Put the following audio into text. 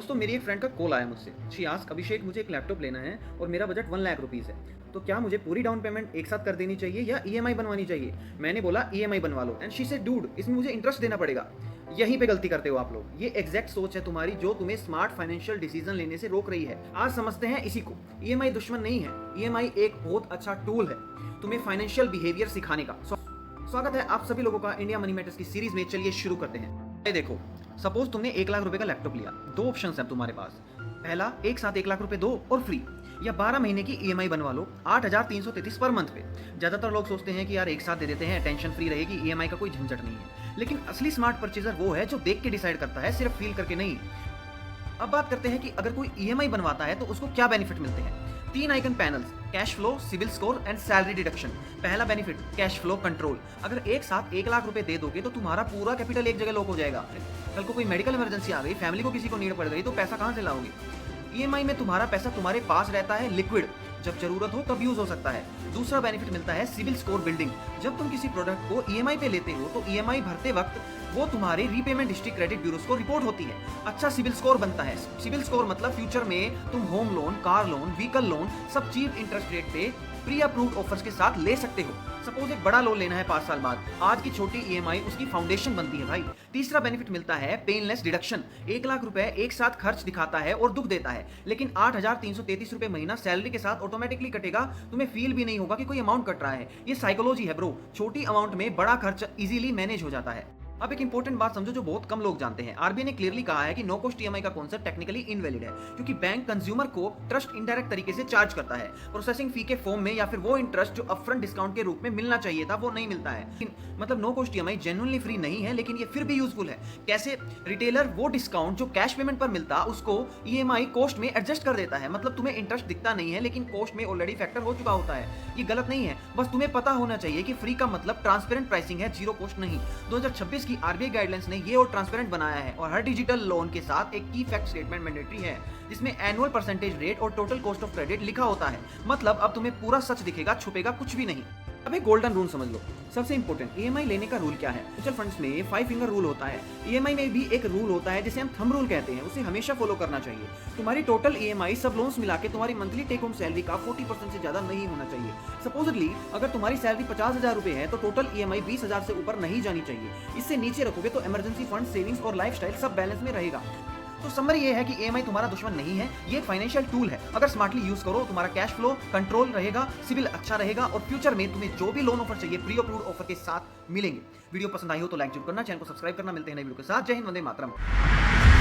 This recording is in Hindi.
दोस्तों मेरी एक फ्रेंड का कॉल आया मुझसे। शी आस्क अभिषेक मुझे एक लैपटॉप लेना है और मेरा बजट 1 लाख रुपीज़ है। तो क्या मुझे पूरी डाउन पेमेंट एक साथ कर देनी चाहिए या ईएमआई बनवानी चाहिए? मैंने बोला ईएमआई बनवा लो एंड शी सेड डूड इसमें मुझे इंटरेस्ट देना पड़ेगा। यहीं पे गलती करते हो आप लोग। ये एग्जैक्ट सोच है तुम्हारी जो तुम्हें स्मार्ट फाइनेंशियल डिसीजन लेने से रोक रही है। आज समझते हैं इसी को। ईएमआई दुश्मन नहीं है। ईएमआई एक बहुत अच्छा टूल है तुम्हें फाइनेंशियल बिहेवियर सिखाने का। स्वागत है आप सभी लोगों का इंडिया मनी मैटर्स की सीरीज में। चलिए शुरू करते हैं। ये देखो, सपोज तुमने 1 लाख रुपए का लैपटॉप लिया। दो ऑप्शंस हैं तुम्हारे पास। पहला, एक साथ 1 लाख रुपए दो और फ्री, या 12 महीने की ईएमआई बनवा लो 8,333 पर मंथ पे। ज्यादातर लोग सोचते हैं कि यार एक साथ दे देते हैं, टेंशन फ्री रहेगी, ईएमआई का कोई झंझट नहीं है। लेकिन असली स्मार्ट परचेजर वो है जो देख के डिसाइड करता है, सिर्फ फील करके नहीं। अब बात करते हैं कि अगर कोई ईएमआई बनवाता है तो उसको क्या बेनिफिट मिलते हैं। 3 icon panels, cash flow, CIBIL score and salary deduction. पहला बेनिफिट, कैश फ्लो कंट्रोल। अगर एक साथ 1 लाख रुपए दे दोगे तो तुम्हारा पूरा कैपिटल एक जगह लॉक हो जाएगा। कल को कोई मेडिकल इमरजेंसी आ गई, फैमिली को किसी को नीड पड़ गई तो पैसा कहां से लाओगे? ईएमआई में तुम्हारा पैसा तुम्हारे पास रहता है लिक्विड, जब जरूरत हो तब यूज हो सकता है। दूसरा बेनिफिट मिलता है सिविल स्कोर बिल्डिंग। जब तुम किसी प्रोडक्ट को ईएमआई पे लेते हो तो ईएमआई भरते वक्त वो तुम्हारे रीपेमेंट हिस्ट्री क्रेडिट ब्यूरोस को रिपोर्ट होती है। अच्छा सिविल स्कोर बनता है। सिविल स्कोर मतलब फ्यूचर में तुम home loan, car loan, vehicle loan सब चीप इंटरेस्ट रेट पे प्री अप्रूव्ड ऑफर्स के साथ ले सकते हो। सपोज एक बड़ा लोन लेना है 5 साल बाद, आज की छोटी ईएमआई उसकी फाउंडेशन बनती है भाई। तीसरा बेनिफिट मिलता है पेनलेस डिडक्शन। 1 लाख रुपए एक साथ खर्च दिखाता है और दुख देता है, लेकिन 8,333 रुपए महीना सैलरी के साथ ऑटोमेटिकली कटेगा। तुम्हें फील भी नहीं होगा कि कोई अमाउंट कट रहा है। ये साइकोलॉजी है ब्रो। छोटी अमाउंट में बड़ा खर्च इजीली मैनेज हो जाता है। अब एक इंपॉर्टेंट बात समझो जो बहुत कम लोग जानते हैं। आरबीआई ने क्लियरली कहा है कि नो कॉस्ट ईएमआई का कॉन्सेप्ट टेक्निकली इनवैलिड है, क्योंकि बैंक कंज्यूमर को ट्रस्ट इनडायरेक्ट तरीके से चार्ज करता है। प्रोसेसिंग फी के फॉर्म में या फिर वो इंटरेस्ट जो अपफ्रंट डिस्काउंट के रूप में मिलना चाहिए था वो नहीं मिलता है। मतलब no cost EMI genuinely free नहीं है, लेकिन ये फिर भी यूजफुल है। कैसे? रिटेलर वो डिस्काउंट जो कैश पेमेंट पर मिलता उसको ईएमआई कॉस्ट में एडजस्ट कर देता है। मतलब तुम्हें इंटरेस्ट दिखता नहीं है, लेकिन कॉस्ट में ऑलरेडी फैक्टर हो चुका होता है। ये गलत नहीं है, बस तुम्हें पता होना चाहिए कि फ्री का मतलब ट्रांसपेरेंट प्राइसिंग है, जीरो कॉस्ट नहीं। 2026 की आरबीआई गाइडलाइंस ने ये और ट्रांसपेरेंट बनाया है, और हर डिजिटल लोन के साथ एक की फैक्ट स्टेटमेंट मैंडेटरी है जिसमें एनुअल परसेंटेज रेट और टोटल कॉस्ट ऑफ क्रेडिट लिखा होता है। मतलब अब तुम्हें पूरा सच दिखेगा, छुपेगा कुछ भी नहीं। अब एक गोल्डन रूल समझ लो। सबसे इंपॉर्टेंट, ईएमआई लेने का रूल क्या है? म्यूचुअल फंड्स में 5 फिंगर रूल होता है। ईएमआई में भी एक रूल होता है जिसे हम थंब रूल कहते हैं, उसे हमेशा फॉलो करना चाहिए। तुम्हारी टोटल ईएमआई सब लोन्स मिला के तुम्हारी मंथली टेक होम सैलरी का 40% से ज्यादा नहीं होना चाहिए। सपोजली अगर तुम्हारी सैलरी 50,000 रुपए है तो टोटल ईएमआई 20,000 से ऊपर नहीं जानी चाहिए। इससे नीचे रखोगे तो इमरजेंसी फंड, सेविंग्स और लाइफस्टाइल सब बैलेंस में रहेगा। तो समरी ये है कि ईएमआई तुम्हारा दुश्मन नहीं है, ये एक फाइनेंशियल टूल है। अगर स्मार्टली यूज करो तुम्हारा कैश फ्लो कंट्रोल रहेगा, सिविल अच्छा रहेगा और फ्यूचर में तुम्हें जो भी लोन ऑफर चाहिए प्री अप्रूव्ड ऑफर के साथ मिलेंगे। वीडियो पसंद आई हो तो लाइक जरूर करना, चैनल को सब्सक्राइब करना। मिलते हैं नई वीडियो के साथ। जय हिंद, वंदे मातरम।